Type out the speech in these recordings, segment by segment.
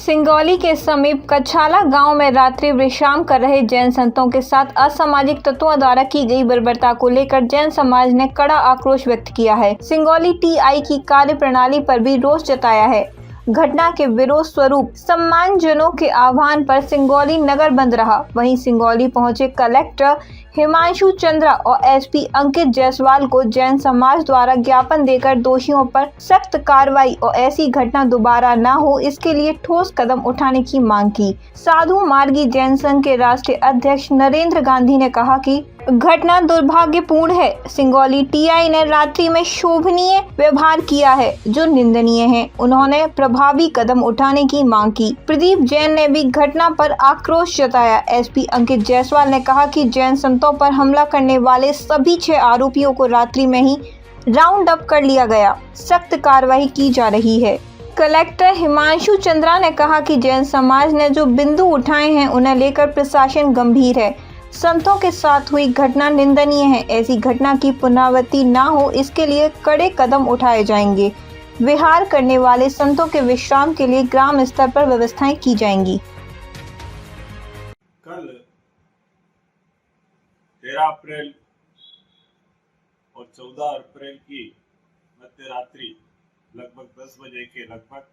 सिंगौली के समीप कछाला गांव में रात्रि विश्राम कर रहे जैन संतों के साथ असामाजिक तत्वों द्वारा की गई बर्बरता को लेकर जैन समाज ने कड़ा आक्रोश व्यक्त किया है। सिंगौली टीआई की कार्यप्रणाली पर भी रोष जताया है। घटना के विरोध स्वरूप सम्मानजनों के आह्वान पर सिंगौली नगर बंद रहा। वहीं सिंगौली पहुंचे कलेक्टर हिमांशु चंद्रा और एसपी अंकित जायसवाल को जैन समाज द्वारा ज्ञापन देकर दोषियों पर सख्त कार्रवाई और ऐसी घटना दोबारा न हो इसके लिए ठोस कदम उठाने की मांग की। साधु मार्गी जैन संघ के राष्ट्रीय अध्यक्ष नरेंद्र गांधी ने कहा कि घटना दुर्भाग्यपूर्ण है। सिंगौली टीआई ने रात्रि में शोभनीय व्यवहार किया है जो निंदनीय है। उन्होंने प्रभावी कदम उठाने की मांग की। प्रदीप जैन ने भी घटना पर आक्रोश जताया। एसपी अंकित जायसवाल ने कहा कि जैन संतों पर हमला करने वाले सभी 6 आरोपियों को रात्रि में ही राउंड अप कर लिया गया। सख्त कार्रवाई की जा रही है। कलेक्टर हिमांशु चंद्रा ने कहा कि जैन समाज ने जो बिंदु उठाए हैं उन्हें लेकर प्रशासन गंभीर है। संतों के साथ हुई घटना निंदनीय है। ऐसी घटना की पुनरावृत्ति न हो इसके लिए कड़े कदम उठाए जाएंगे। विहार करने वाले संतों के विश्राम के लिए ग्राम स्तर पर व्यवस्थाएं की जाएंगी। कल 13 अप्रैल और 14 अप्रैल की मध्य रात्रि लगभग 10 बजे के लगभग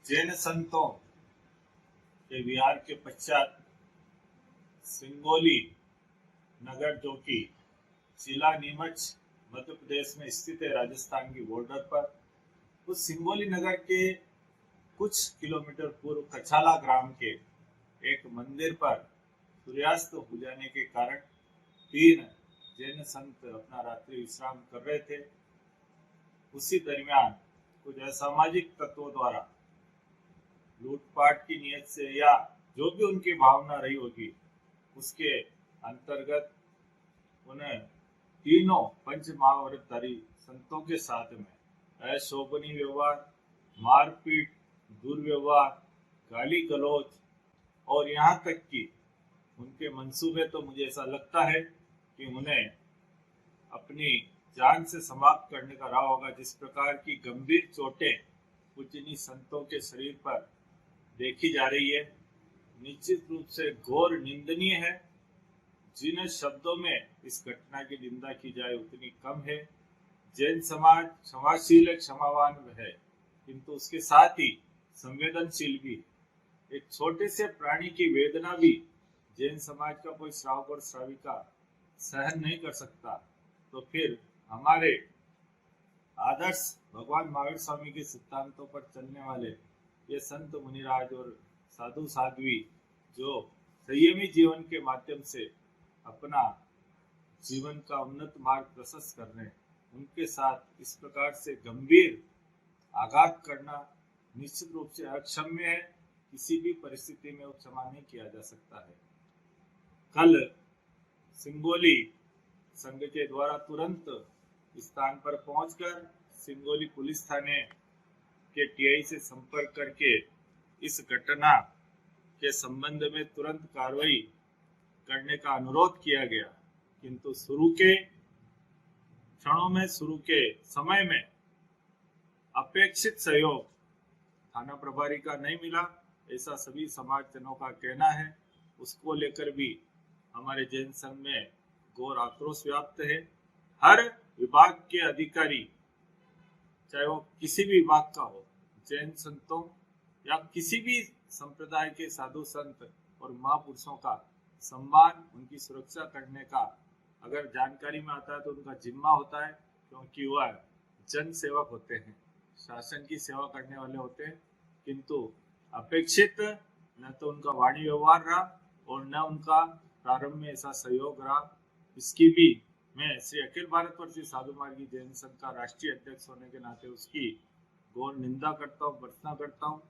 जैन संतों के विहार के पश्चात सिंगौली नगर जो कि जिला नीमच मध्य प्रदेश में स्थित है, राजस्थान की बॉर्डर पर, उस सिंगौली नगर के कुछ किलोमीटर पूर्व कछाला ग्राम के एक मंदिर पर सूर्यास्त हो जाने के कारण 3 जैन संत अपना रात्रि विश्राम कर रहे थे। उसी दरमियान कुछ असामाजिक तत्वों द्वारा लूटपाट की नीयत से या जो भी उनकी भावना रही होगी उसके अंतर्गत उन्हें तीनों पंच महाव्रतधारी संतों के साथ में अशोभनीय व्यवहार, मारपीट, दुर्व्यवहार, गाली गलौज और यहाँ तक कि उनके मंसूबे तो मुझे ऐसा लगता है कि उन्हें अपनी जान से समाप्त करने का रहा होगा। जिस प्रकार की गंभीर चोटें पूजनीय संतों के शरीर पर देखी जा रही है, निश्चित रूप से घोर निंदनीय है। जिन शब्दों में इस घटना की निंदा की जाए उतनी कम है। जैन समाज क्षमाशील है, क्षमावान है, किंतु उसके साथ ही संवेदनशील भी है। एक छोटे से प्राणी की वेदना भी जैन समाज का कोई श्रावक और श्राविका सहन नहीं कर सकता। तो फिर हमारे आदर्श भगवान महावीर स्वामी के सिद्धांतों पर चलने वाले ये संत मुनिराज और साधु साध्वी जो संयमी जीवन के माध्यम से अपना जीवन का उन्नत मार्ग प्रशस्त कर रहे हैं, उनके साथ इस प्रकार से गंभीर आघात करना निश्चित रूप से अक्षम्य है। किसी भी परिस्थिति में वो क्षमा नहीं किया जा सकता है। कल सिंगौली संघ के द्वारा तुरंत स्थान पर पहुंचकर सिंगौली पुलिस थाने के टीआई से संपर्क करके इस घटना के संबंध में तुरंत कार्रवाई करने का अनुरोध किया गया, किंतु शुरू के क्षणों में, शुरू के समय में अपेक्षित सहयोग थाना प्रभारी का नहीं मिला, ऐसा सभी समाजजनों का कहना है। उसको लेकर भी हमारे जैन संघ में घोर आक्रोश व्याप्त है। हर विभाग के अधिकारी, चाहे वो किसी भी विभाग का हो, जैन संतों या किसी भी संप्रदाय के साधु संत और महापुरुषों का सम्मान, उनकी सुरक्षा करने का अगर जानकारी में आता है तो उनका जिम्मा होता है, क्योंकि वह जन सेवक होते हैं, शासन की सेवा करने वाले होते हैं। किंतु अपेक्षित न तो उनका वाणी व्यवहार रहा और न उनका प्रारंभ में ऐसा सहयोग रहा। इसकी भी मैं श्री अखिल भारतवर्षीय साधु मार्गी जैन संघ का राष्ट्रीय अध्यक्ष होने के नाते उसकी घोर निंदा करता हूँ, भर्त्सना करता हूँ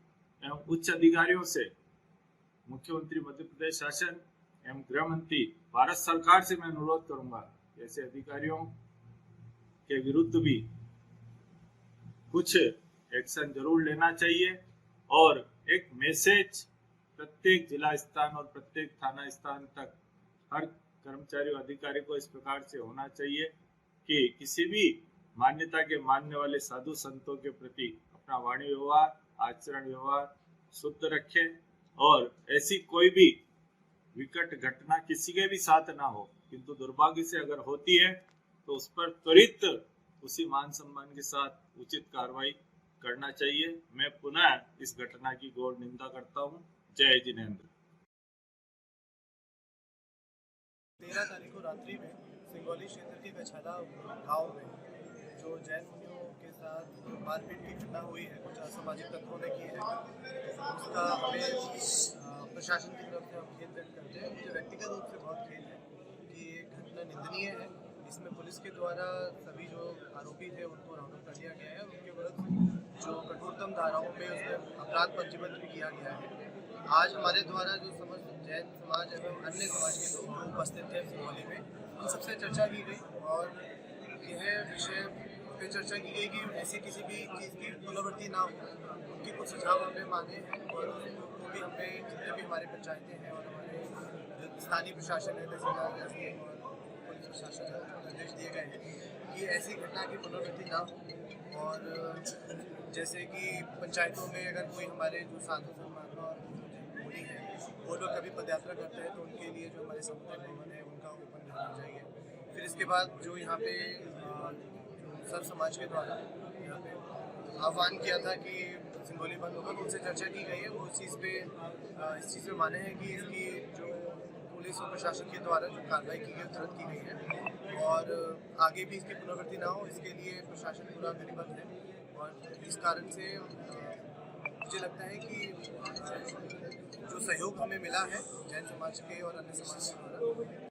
एवं उच्च अधिकारियों से, मुख्यमंत्री मध्य प्रदेश शासन एवं गृह मंत्री भारत सरकार से मैं अनुरोध करूंगा, ऐसे अधिकारियों के विरुद्ध भी कुछ एक्शन जरूर लेना चाहिए और एक मैसेज प्रत्येक जिला स्थान और प्रत्येक थाना स्थान तक हर कर्मचारी और अधिकारी को इस प्रकार से होना चाहिए कि किसी भी मान्यता के मानने वाले साधु संतों के प्रति अपना वाणी व्यवहार आचरण व्यवहार शुद्ध रखें और ऐसी कोई भी विकट घटना किसी के भी साथ ना हो, किंतु दुर्भाग्य से अगर होती है तो उस पर त्वरित उसी मान सम्मान के साथ उचित कार्रवाई करना चाहिए। मैं पुनः इस घटना की घोर निंदा करता हूं। जय जिनेंद्र। 13 तारीख को रात्रि में सिंगोली क्षेत्र के कछाला गांव में जो जैन मुनियों के साथ मारपीट की घटना हुई है, कुछ असामाजिक तत्वों ने की है, उसका हमें प्रशासन की तरफ से हम खेद व्यक्त करते हैं। मुझे व्यक्तिगत रूप से बहुत खेद है कि ये घटना निंदनीय है। इसमें पुलिस के द्वारा सभी जो आरोपी थे उनको राउंड अप कर लिया गया है और उनके विरुद्ध जो कठोरतम धाराओं में उसमें अपराध पंजीबद्ध भी किया गया है। आज हमारे द्वारा जो समस्त जैन समाज एवं अन्य समाज के लोग जो उपस्थित थे सिंगोली में, उन सबसे चर्चा की गई और यह विषय पे चर्चा की गई कि ऐसी किसी भी चीज़ की पुनरावृत्ति ना हो। उनकी कुछ सुझाव हमने मांगे हैं और उनको भी हमने जितने भी हमारे पंचायतें हैं और हमारे जो स्थानीय प्रशासन है, तहसीलदार और पुलिस प्रशासन है, उनको निर्देश दिए गए हैं कि ऐसी घटना की पुनरावृत्ति ना हो। और जैसे कि पंचायतों में अगर कोई हमारे जो साधु संत और मुनि हैं वो लोग कभी पदयात्रा करते हैं तो उनके लिए जो हमारे समुदाय भवन है उनका ओपन रहना चाहिए। फिर इसके बाद जो यहाँ पे सर समाज के द्वारा यहाँ पे आह्वान किया था कि सिंगोली बंद होगा, उनसे चर्चा की गई है। वो इस चीज़ पे माने हैं कि इसकी जो पुलिस और प्रशासन के द्वारा जो कार्रवाई की गई तुरंत की गई है और आगे भी इसकी पुनरावृत्ति ना हो, इसके लिए प्रशासन पूरा प्रतिबद्ध है। और इस कारण से मुझे लगता है कि जो सहयोग हमें मिला है जैन समाज के और अन्य समाज के द्वारा,